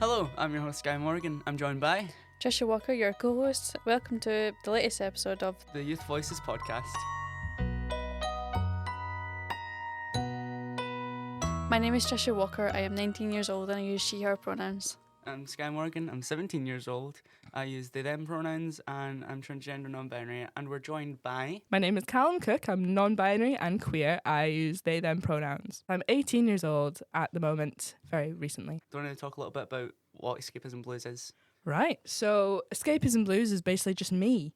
Hello, I'm your host Guy Morgan. I'm joined by Trisha Walker, your co-host. Welcome to the latest episode of the Youth Voices podcast. My name is Trisha Walker. I am 19 years old and I use she, her pronouns. I'm Sky Morgan. I'm 17 years old. I use they, them pronouns and I'm transgender non-binary. And we're joined by... My name is Callum Cook. I'm non-binary and queer. I use they, them pronouns. I'm 18 years old at the moment, very recently. Do you want to talk a little bit about what Escapism Blues is? Right, so Escapism Blues is basically just me.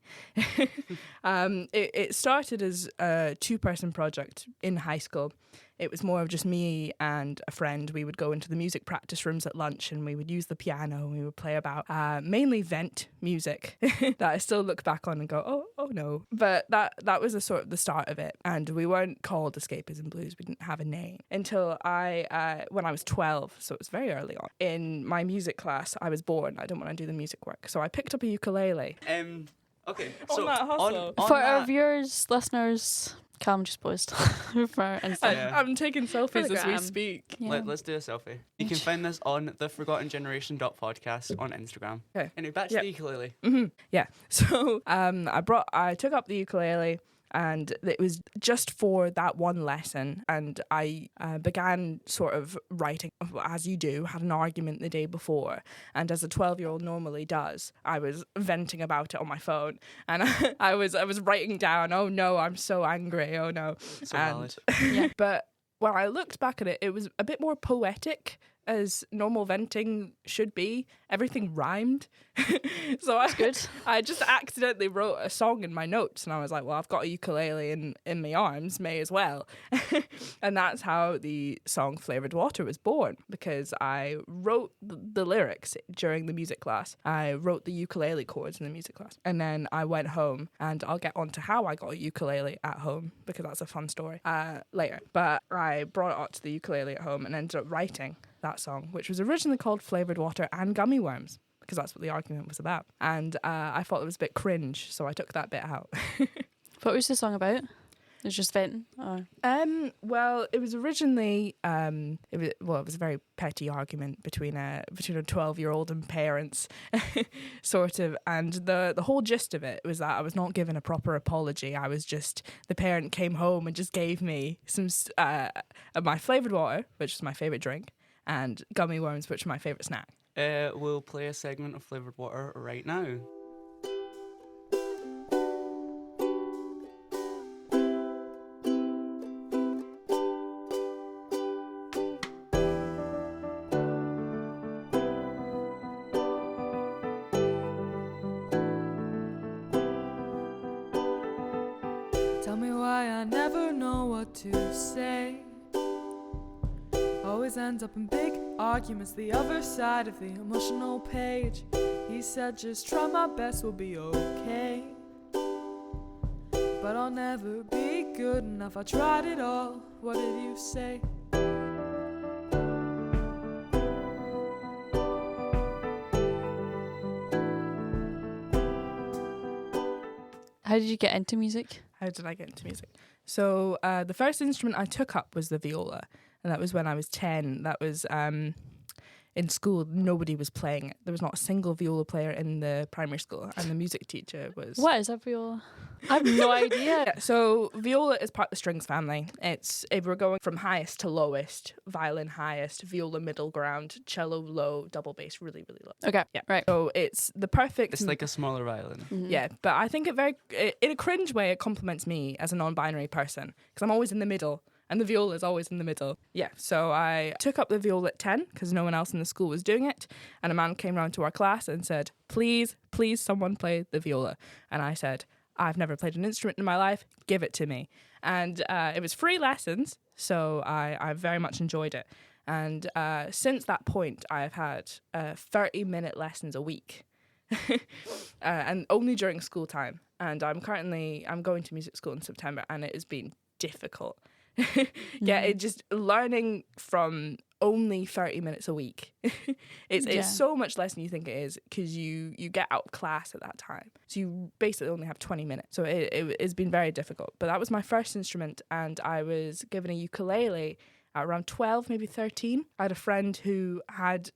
It started as a two-person project in high school. It was more of just me and a friend. We would go into the music practice rooms at lunch and we would use the piano and we would play about mainly vent music that I still look back on and go, oh no. But that was a sort of the start of it. And we weren't called Escapism Blues. We didn't have a name until when I was 12, so it was very early on. In my music class, I was bored. I didn't want to do the music work. So I picked up a ukulele. Okay, On so that hustle. For our viewers, listeners, Callum just posed for Instagram. Yeah. I'm taking selfies as we gram. speak. Yeah. Let's do a selfie. You can find this on the Forgotten Generation.podcast on Instagram. Okay. Anyway, back to Yep. the ukulele. Yeah. So I took up the ukulele and it was just for that one lesson. And I began sort of writing, as you do, had an argument the day before. And as a 12-year-old normally does, I was venting about it on my phone. And I was writing down, oh no, I'm so angry, oh no. So valid. Yeah. But when I looked back at it, it was a bit more poetic, as normal venting should be. Everything rhymed. So Good. I just accidentally wrote a song in my notes and I was like, well, I've got a ukulele in my arms, may as well. And that's how the song Flavoured Water was born, because I wrote the lyrics during the music class. I wrote the ukulele chords in the music class. And then I went home, and I'll get on to how I got a ukulele at home, because that's a fun story later. But I brought it up to the ukulele at home and ended up writing that song, which was originally called Flavoured Water and Gummy Worms, because that's what the argument was about. And I thought it was a bit cringe, so I took that bit out. What was the song about? It was just venting? Or? Well, it was originally it was a very petty argument between a 12-year-old and parents, sort of. And the whole gist of it was that I was not given a proper apology. I was just, the parent came home and just gave me some my flavoured water, which is my favourite drink, and gummy worms, which are my favourite snack. We'll play a segment of Flavoured Water right now. Tell me why I never know what to say. Always ends up in big arguments, the other side of the emotional page. He said just try my best, we'll be okay. But I'll never be good enough, I tried it all. What did you say? How did you get into music? How did I get into music? So the first instrument I took up was the viola, and that was when I was 10. That was in school, nobody was playing it. There was not a single viola player in the primary school, and the music teacher was... What is that viola? I have no idea. Yeah, so viola is part of the strings family. It's, if we're going from highest to lowest, violin highest, viola middle ground, cello low, double bass really, really low. Okay, Yeah, right. So it's the perfect... It's like a smaller violin. Mhm. Yeah, but I think in a cringe way, it compliments me as a non-binary person, because I'm always in the middle, and the viola is always in the middle. Yeah, so I took up the viola at 10, because no one else in the school was doing it, and a man came round to our class and said, please, someone play the viola. And I said, I've never played an instrument in my life, give it to me. And it was free lessons, so I very much enjoyed it. And since that point, I've had 30-minute lessons a week. And only during school time. And I'm going to music school in September, and it has been difficult. Yeah, it just learning from only 30 minutes a week. It's so much less than you think it is, because you get out of class at that time. So you basically only have 20 minutes. So it's been very difficult. But that was my first instrument, and I was given a ukulele at around 12, maybe 13. I had a friend who had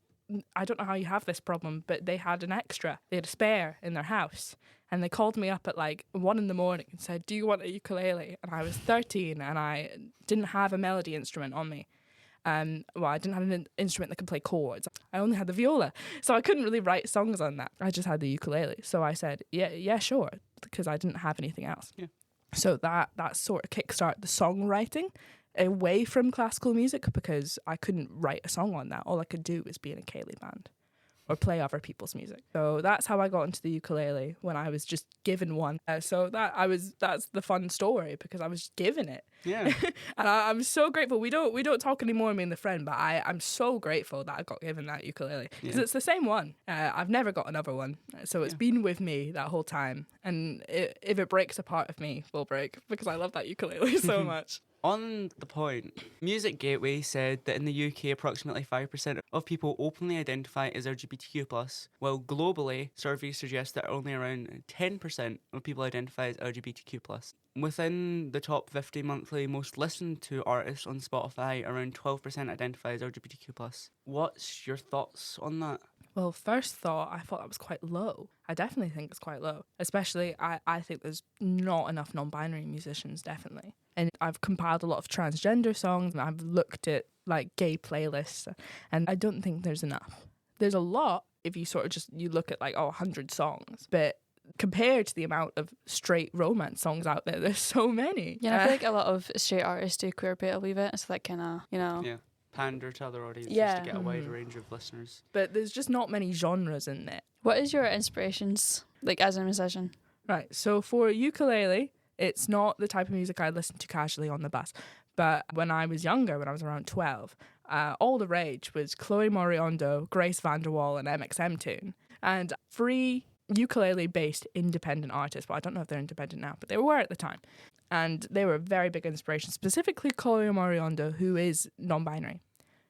I don't know how you have this problem, but they had an extra. They had a spare in their house. And they called me up at like 1 a.m. and said, do you want a ukulele? And I was 13 and I didn't have a melody instrument on me. Well, I didn't have an instrument that could play chords. I only had the viola. So I couldn't really write songs on that. I just had the ukulele. So I said, yeah, sure, because I didn't have anything else. Yeah. So that sort of kickstarted the songwriting away from classical music, because I couldn't write a song on that. All I could do was be in a ceilidh band or play other people's music. So that's how I got into the ukulele, when I was just given one. That's the fun story, because I was given it. Yeah. And I'm so grateful. We don't talk anymore, me and the friend, but I'm so grateful that I got given that ukulele, because it's the same one. I've never got another one, so it's been with me that whole time. And if it breaks a part of me, will break, because I love that ukulele so much. On the point, Music Gateway said that in the UK, approximately 5% of people openly identify as LGBTQ+, while globally, surveys suggest that only around 10% of people identify as LGBTQ+. Within the top 50 monthly most listened to artists on Spotify, around 12% identify as LGBTQ+. What's your thoughts on that? Well, first thought, I thought that was quite low. I definitely think it's quite low. Especially, I think there's not enough non-binary musicians, definitely. And I've compiled a lot of transgender songs, and I've looked at like gay playlists, and I don't think there's enough. There's a lot if you sort of you look at like 100 songs, but compared to the amount of straight romance songs out there, there's so many. Yeah, and I feel like a lot of straight artists do queer bait a wee bit, so that kind of, Yeah. Pander to other audiences Yeah. to get a wider range of listeners. But there's just not many genres in there. What is your inspirations, like as a musician? Right, so for ukulele, it's not the type of music I listen to casually on the bus. But when I was younger, when I was around 12, all the rage was Chloe Moriondo, Grace VanderWaal, and MXMtoon. And free ukulele-based independent artists. Well, I don't know if they're independent now, but they were at the time. And they were a very big inspiration, specifically Chloe Moriondo, who is non-binary.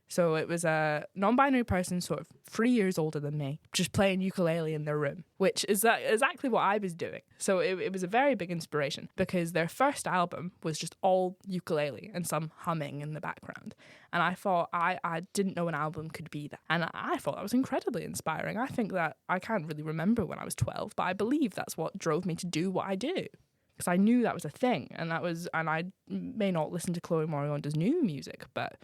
So it was a non-binary person, sort of 3 years older than me, just playing ukulele in their room, which is exactly what I was doing. So it was a very big inspiration, because their first album was just all ukulele and some humming in the background. And I thought, I didn't know an album could be that. And I thought that was incredibly inspiring. I think that I can't really remember when I was 12, but I believe that's what drove me to do what I do. Because I knew that was a thing, and I may not listen to Chloe Moriondo's new music, but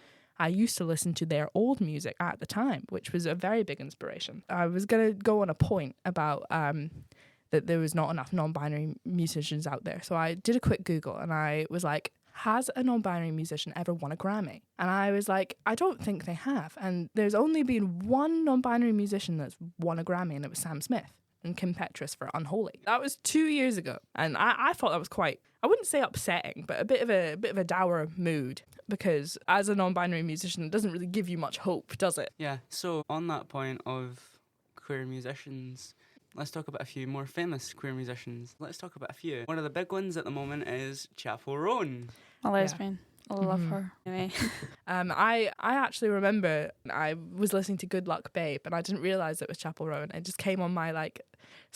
I used to listen to their old music at the time, which was a very big inspiration. I was going to go on a point about that there was not enough non-binary musicians out there. So I did a quick Google, and I was like, has a non-binary musician ever won a Grammy? And I was like, I don't think they have. And there's only been one non-binary musician that's won a Grammy, and it was Sam Smith and Kim Petras for Unholy. That was 2 years ago. And I thought that was quite, I wouldn't say upsetting, but a bit of a dour mood, because as a non-binary musician, it doesn't really give you much hope, does it? Yeah, so on that point of queer musicians, let's talk about a few more famous queer musicians. Let's talk about a few. One of the big ones at the moment is Chapel Roan. A lesbian. I love her. Anyway. I actually remember I was listening to Good Luck Babe, and I didn't realise it was Chapel Roan. It just came on my like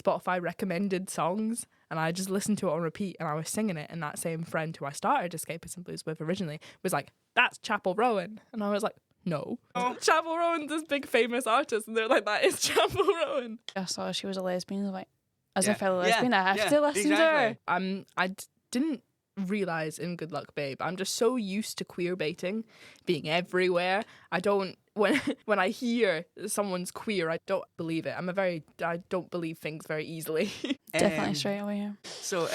Spotify recommended songs, and I just listened to it on repeat, and I was singing it, and that same friend who I started Escapism Blues with originally was like, that's Chapel Roan. And I was like, no. Oh. Chapel Roan's this big famous artist, and they're like, that is Chapel Roan. I saw she was a lesbian. I was like, as Yeah. a fellow lesbian, I have Yeah, to listen to her. exactly. I didn't realise in Good Luck Babe, I'm just so used to queer baiting being everywhere. I don't, when I hear someone's queer, I don't believe it. I don't believe things very easily. Definitely straight away, yeah. So,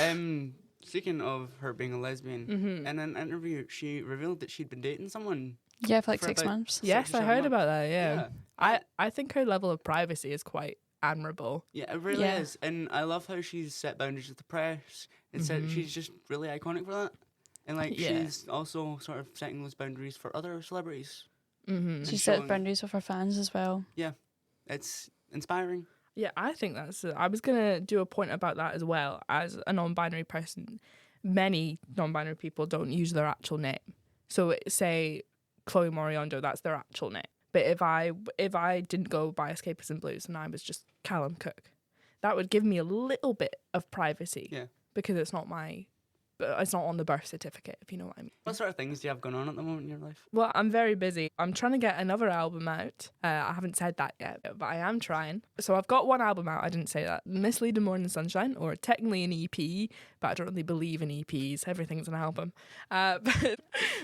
speaking of her being a lesbian, Mm-hmm. in an interview, she revealed that she'd been dating someone. Yeah, for like For 6 about- months. Yes, I 6 or 7 heard months. about that, yeah. I think her level of privacy is quite admirable. Yeah, it really Yeah. is. And I love how she's set boundaries with the press. She's just really iconic for that. And like Yeah. she's also sort of setting those boundaries for other celebrities. Mm-hmm. She and set showing- boundaries with her fans as well. It's inspiring. Yeah, I think that's I was going to do a point about that as well. As a non-binary person, many non-binary people don't use their actual name. So say Chloe Moriondo, that's their actual name. But if I didn't go by Escapism Blues and I was just Callum Cook, that would give me a little bit of privacy. Yeah. Because it's not my but it's not on the birth certificate, if you know what I mean. What sort of things do you have going on at the moment in your life? Well, I'm very busy. I'm trying to get another album out. I haven't said that yet, but I am trying. So I've got one album out. I didn't say that. Misleading Morning Sunshine, or technically an EP, but I don't really believe in EPs. Everything's an album. But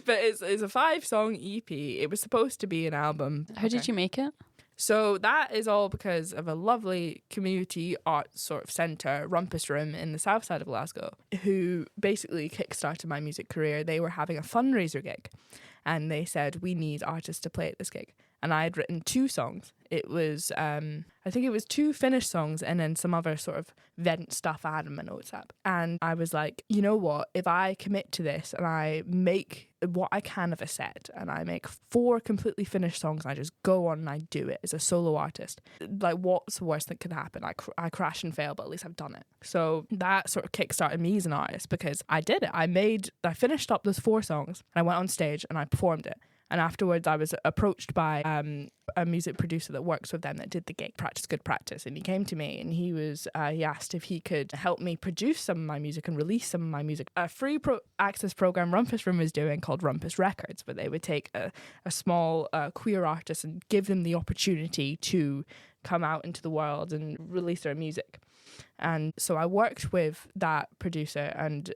it's a 5-song EP. It was supposed to be an album. How did you make it? So that is all because of a lovely community art sort of centre, Rumpus Room, in the south side of Glasgow, who basically kickstarted my music career. They were having a fundraiser gig and they said, we need artists to play at this gig. And I had written 2 songs. It was, I think it was 2 finished songs and then some other sort of vent stuff I had in my notes app. And I was like, you know what, if I commit to this and I make what I can of a set and I make 4 completely finished songs and I just go on and I do it as a solo artist, like what's the worst that could happen? I crash and fail, but at least I've done it. So that sort of kickstarted me as an artist because I did it. I finished up those 4 songs and I went on stage and I performed it. And afterwards, I was approached by a music producer that works with them that did the gig, Practice Good Practice. And he came to me and he asked if he could help me produce some of my music and release some of my music. A free access program Rumpus Room was doing called Rumpus Records, where they would take a small queer artist and give them the opportunity to come out into the world and release their music. And so I worked with that producer and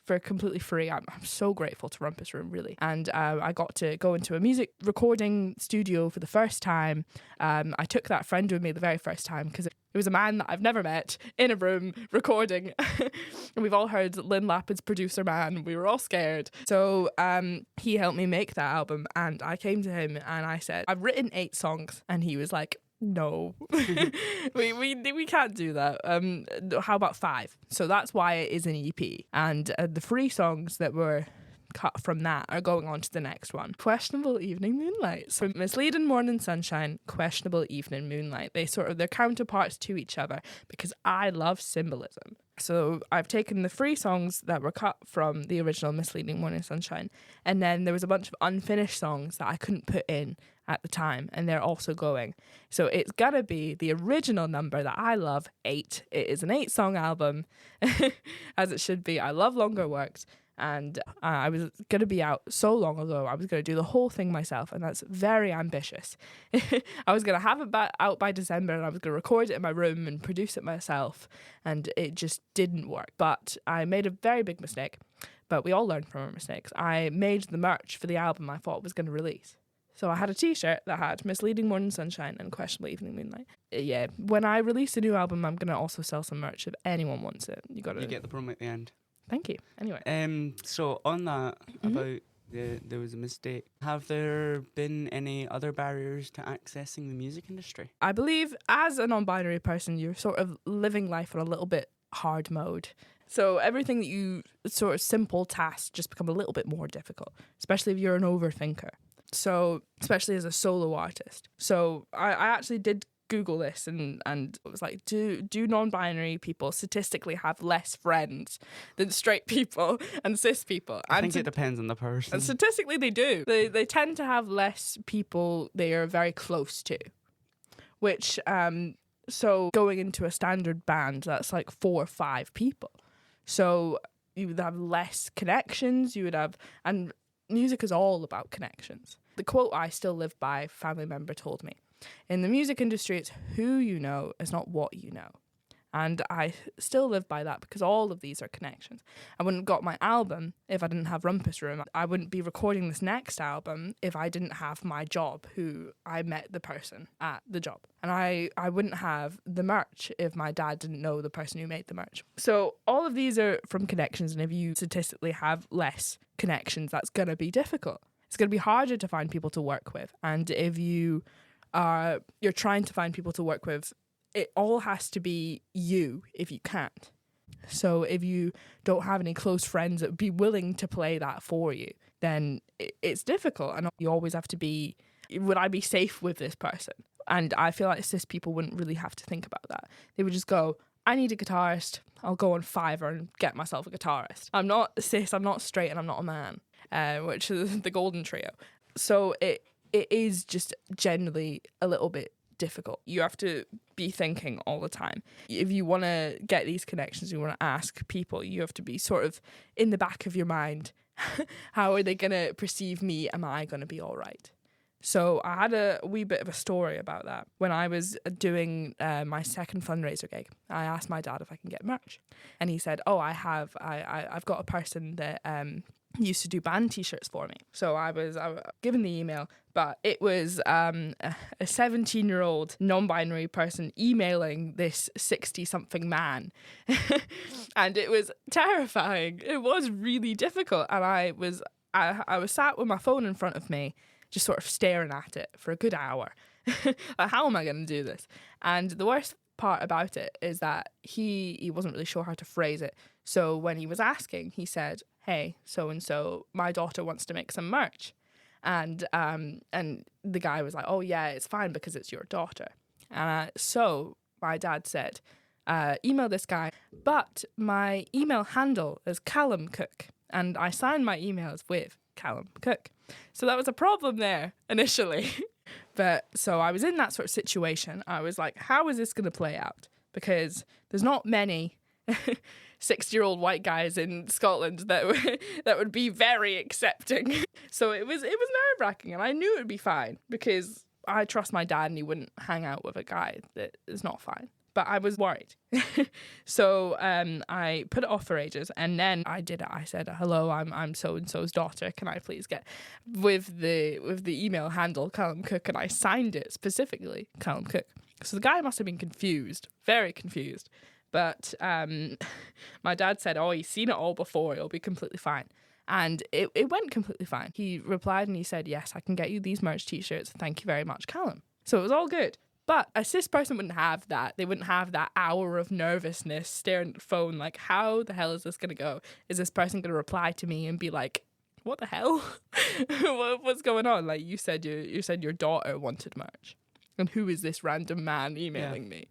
for completely free. I'm so grateful to Rumpus Room, really. And I got to go into a music recording studio for the first time. I took that friend with me the very first time because it was a man that I've never met in a room recording. And we've all heard Lynn Lapid's Producer Man. We were all scared. So he helped me make that album. And I came to him and I said, I've written 8 songs. And he was like, no, we can't do that. How about 5? So that's why it is an EP. And the 3 songs that were cut from that are going on to the next one. Questionable Evening Moonlight. So Misleading Morning Sunshine, Questionable Evening Moonlight. They're counterparts to each other because I love symbolism. So I've taken the 3 songs that were cut from the original Misleading Morning Sunshine, and then there was a bunch of unfinished songs that I couldn't put in at the time, and they're also going. So it's gonna be the original number that I love, 8. It is an 8-song album, as it should be. I love longer works, and I was going to be out so long ago. I was going to do the whole thing myself, and that's very ambitious. I was going to have it out by December, and I was going to record it in my room and produce it myself, and it just didn't work. But I made a very big mistake, but we all learn from our mistakes. I made the merch for the album I thought was going to release. So I had a t-shirt that had Misleading Morning Sunshine and Questionable Evening Moonlight. Yeah, when I release a new album, I'm going to also sell some merch if anyone wants it. You get the promo at the end. Thank you. Anyway. So on that, about there was a mistake. Have there been any other barriers to accessing the music industry? I believe as a non-binary person, you're sort of living life on a little bit hard mode. So everything that you sort of simple tasks just become a little bit more difficult, especially if you're an overthinker. So especially as a solo artist. So I actually did Google this and it was like, do non-binary people statistically have less friends than straight people and cis people? I think it depends on the person. And statistically they do. They tend to have less people they are very close to, which so going into a standard band, that's like 4 or 5 people. So you would have less connections, and music is all about connections. The quote I still live by, a family member told me, in the music industry, it's who you know, it's not what you know. And I still live by that because all of these are connections. I wouldn't have got my album if I didn't have Rumpus Room. I wouldn't be recording this next album if I didn't have my job, who I met the person at the job. And I wouldn't have the merch if my dad didn't know the person who made the merch. So all of these are from connections, and if you statistically have less connections, that's going to be difficult. It's going to be harder to find people to work with. And if you're trying to find people to work with, it all has to be you if you can't. So if you don't have any close friends that would be willing to play that for you, then it's difficult. And you always have to be, would I be safe with this person? And I feel like cis people wouldn't really have to think about that. They would just go, I need a guitarist. I'll go on Fiverr and get myself a guitarist. I'm not cis, I'm not straight, and I'm not a man, which is the golden trio. So it is just generally a little bit difficult. You have to be thinking all the time. If you want to get these connections, you want to ask people, you have to be sort of in the back of your mind. How are they going to perceive me? Am I going to be all right? So I had a wee bit of a story about that. When I was doing my second fundraiser gig, I asked my dad if I can get merch. And he said, oh, I've got a person that used to do band t-shirts for me. So I was given the email, but it was a 17-year-old non-binary person emailing this 60-something man. And it was terrifying. It was really difficult. And I was sat with my phone in front of me, just sort of staring at it for a good hour. Like, how am I going to do this? And the worst part about it is that he wasn't really sure how to phrase it. So when he was asking, he said, hey, so-and-so, my daughter wants to make some merch. And the guy was like, oh, yeah, it's fine because it's your daughter. So my dad said, email this guy, but my email handle is Callum Cook. And I signed my emails with Callum Cook. So that was a problem there initially. But so I was in that sort of situation. I was like, how is this going to play out? Because there's not many 60-year-old white guys in Scotland that would be very accepting. So it was nerve-wracking, and I knew it would be fine because I trust my dad and he wouldn't hang out with a guy that is not fine. But I was worried. So I put it off for ages, and then I did it. I said, hello, I'm so-and-so's daughter. Can I please get with the email handle Callum Cook? And I signed it specifically Callum Cook. So the guy must have been confused, very confused. But my dad said, oh, he's seen it all before. It'll be completely fine. And it went completely fine. He replied and he said, yes, I can get you these merch t-shirts. Thank you very much, Callum. So it was all good. But a cis person wouldn't have that. They wouldn't have that hour of nervousness staring at the phone like, how the hell is this going to go? Is this person going to reply to me and be like, what the hell? What's going on? Like, you said your daughter wanted merch. And who is this random man emailing me?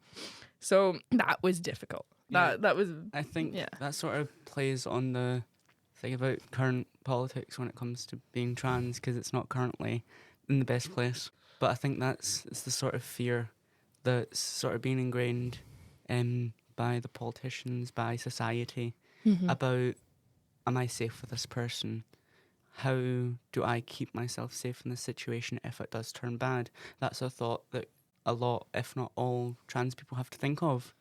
So that was difficult. That was... I think that sort of plays on the thing about current politics when it comes to being trans, because it's not currently in the best place. But I think it's the sort of fear that's sort of being ingrained by the politicians, by society, about, am I safe with this person? How do I keep myself safe in this situation if it does turn bad? That's a thought that a lot, if not all, trans people have to think of.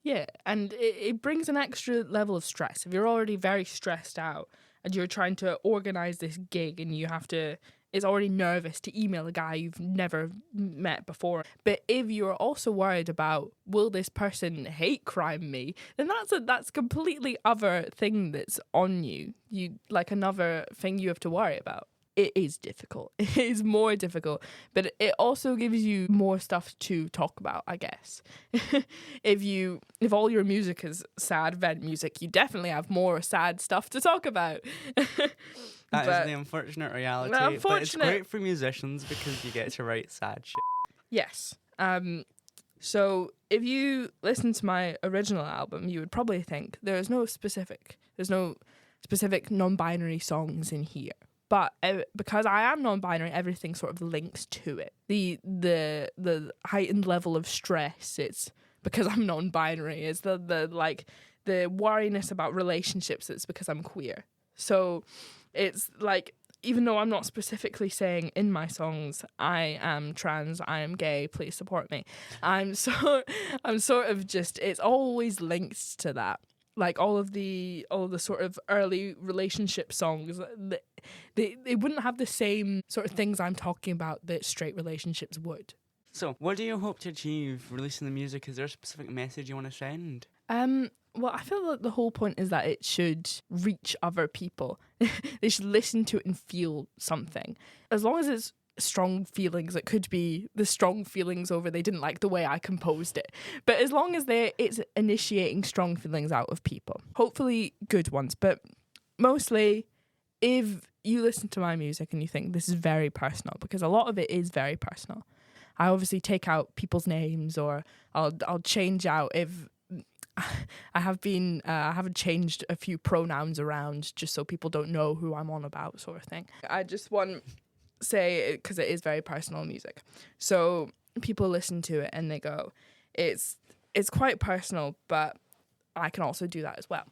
Yeah, and it brings an extra level of stress. If you're already very stressed out and you're trying to organise this gig and you have to... It's already nervous to email a guy you've never met before. But if you're also worried about, will this person hate crime me, then that's completely other thing that's on you. Like another thing you have to worry about. It is difficult. It is more difficult. But it also gives you more stuff to talk about, I guess. If all your music is sad vent music, you definitely have more sad stuff to talk about. That is the unfortunate reality. But it's great for musicians because you get to write sad shit. Yes. So if you listen to my original album, you would probably think there's no specific non-binary songs in here. But because I am non-binary, everything sort of links to it. The heightened level of stress, it's because I'm non-binary. It's the worriness about relationships, it's because I'm queer. So it's like, even though I'm not specifically saying in my songs, I am trans, I am gay, please support me. I'm sort of just, it's always linked to that. Like all of the sort of early relationship songs, they wouldn't have the same sort of things I'm talking about that straight relationships would. So, what do you hope to achieve releasing the music? Is there a specific message you want to send? Well, I feel like the whole point is that it should reach other people. They should listen to it and feel something. As long as it's strong feelings, it could be the strong feelings over they didn't like the way I composed it. But as long as it's initiating strong feelings out of people, hopefully good ones. But mostly, if you listen to my music and you think this is very personal, because a lot of it is very personal. I obviously take out people's names, or I'll change out if I haven't changed a few pronouns around just so people don't know who I'm on about, sort of thing. I just want to say, because it is very personal music. So people listen to it and they go, it's quite personal, but I can also do that as well.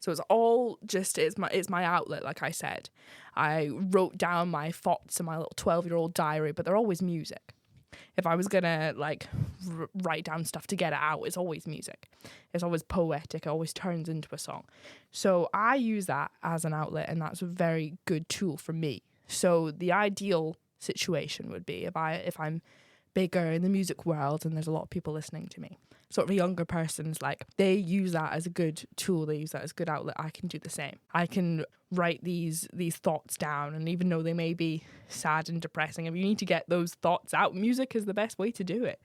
So it's all just, it's my outlet, like I said. I wrote down my thoughts in my little 12-year-old diary, but they're always music. If I was going to like write down stuff to get it out, it's always music. It's always poetic. It always turns into a song. So I use that as an outlet, and that's a very good tool for me. So the ideal situation would be if I'm bigger in the music world and there's a lot of people listening to me. Sort of a younger person's like, they use that as a good tool. They use that as a good outlet. I can do the same. I can write these thoughts down, and even though they may be sad and depressing, if you need to get those thoughts out, music is the best way to do it.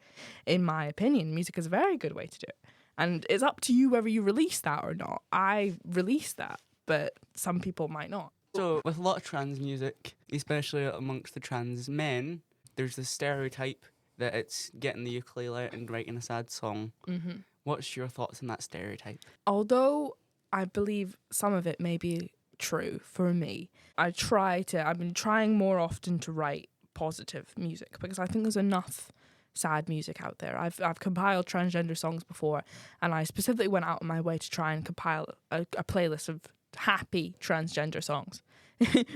In my opinion, music is a very good way to do it. And it's up to you whether you release that or not. I release that, but some people might not. So with a lot of trans music, especially amongst the trans men, there's this stereotype that it's getting the ukulele out and writing a sad song. Mm-hmm. What's your thoughts on that stereotype? Although I believe some of it may be true for me, I've been trying more often to write positive music, because I think there's enough sad music out there. I've compiled transgender songs before, and I specifically went out of my way to try and compile a playlist of happy transgender songs,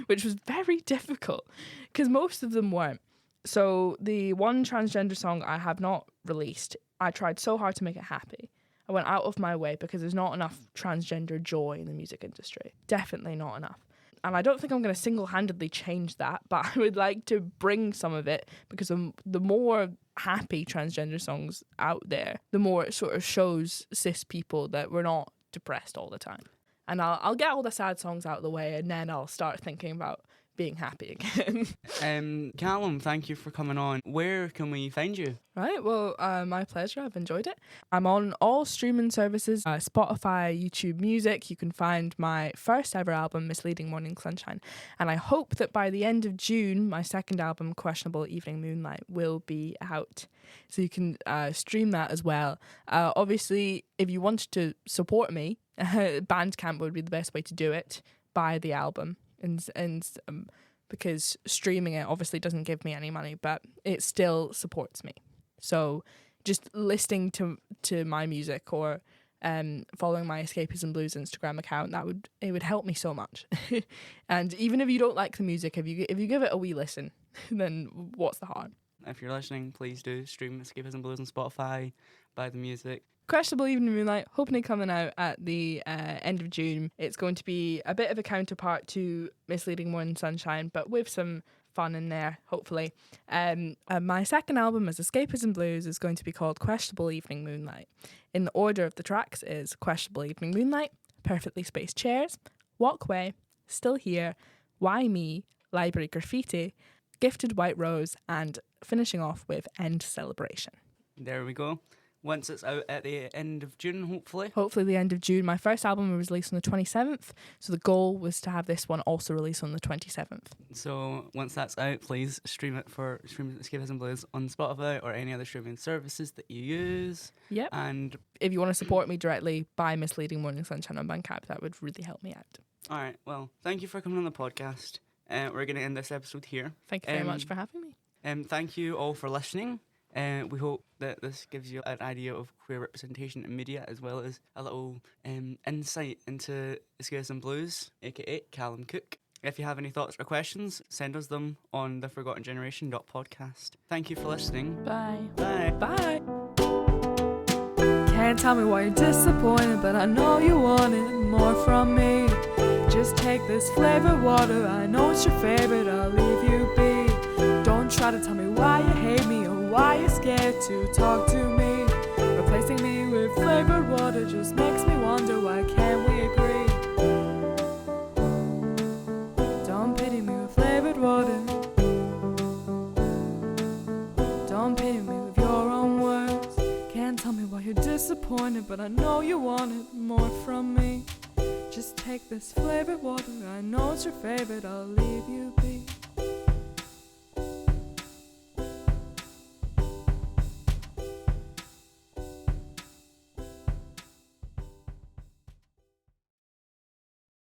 which was very difficult because most of them weren't. So the one transgender song I have not released, I tried so hard to make it happy. I went out of my way because there's not enough transgender joy in the music industry. Definitely not enough. And I don't think I'm going to single-handedly change that, but I would like to bring some of it, because the more happy transgender songs out there, the more it sort of shows cis people that we're not depressed all the time. And I'll get all the sad songs out of the way, and then I'll start thinking about being happy again. Callum, thank you for coming on. Where can we find you? Right, well, my pleasure. I've enjoyed it. I'm on all streaming services, Spotify, YouTube Music. You can find my first ever album, Misleading Morning Sunshine. And I hope that by the end of June, my second album, Questionable Evening Moonlight, will be out. So you can stream that as well. Obviously, if you want to support me, Bandcamp would be the best way to do it. Buy the album. And because streaming it obviously doesn't give me any money, but it still supports me. So just listening to my music or following my Escapism Blues Instagram account, it would help me so much. And even if you don't like the music, if you give it a wee listen, then what's the harm? If you're listening, please do stream Escapism Blues on Spotify, buy the music. Questionable Evening Moonlight, hopefully coming out at the end of June. It's going to be a bit of a counterpart to Misleading Morning Sunshine, but with some fun in there, hopefully. My second album as Escapism Blues is going to be called Questionable Evening Moonlight. In the order of the tracks is Questionable Evening Moonlight, Perfectly Spaced Chairs, Walkway, Still Here, Why Me, Library Graffiti, Gifted White Rose, and finishing off with End Celebration. There we go. Once it's out at the end of June, hopefully. Hopefully the end of June. My first album was released on the 27th, so the goal was to have this one also released on the 27th. So once that's out, please stream Escapism Blues on Spotify or any other streaming services that you use. Yep. And if you want to support me directly, buy Misleading Morning Sunshine on Bandcamp. That would really help me out. all right, well, thank you for coming on the podcast. We're going to end this episode here. Thank you very much for having me. Thank you all for listening. We hope that this gives you an idea of queer representation in media, as well as a little insight into Escapism Blues, aka Callum Cook. If you have any thoughts or questions, send us them on theforgottengeneration.podcast. Thank you for listening. Bye. Bye. Bye. Can't tell me why you're disappointed, but I know you wanted more from me. Just take this flavored water, I know it's your favorite, I'll leave you be. Don't try to tell me why you hate me or why you're scared to talk to me. Replacing me with flavored water just makes me wonder, why can't we agree? Don't pity me with flavored water. Don't pity me with your own words. Can't tell me why you're disappointed, but I know you wanted more from me. Just take this flavored water, I know it's your favorite, I'll leave you be.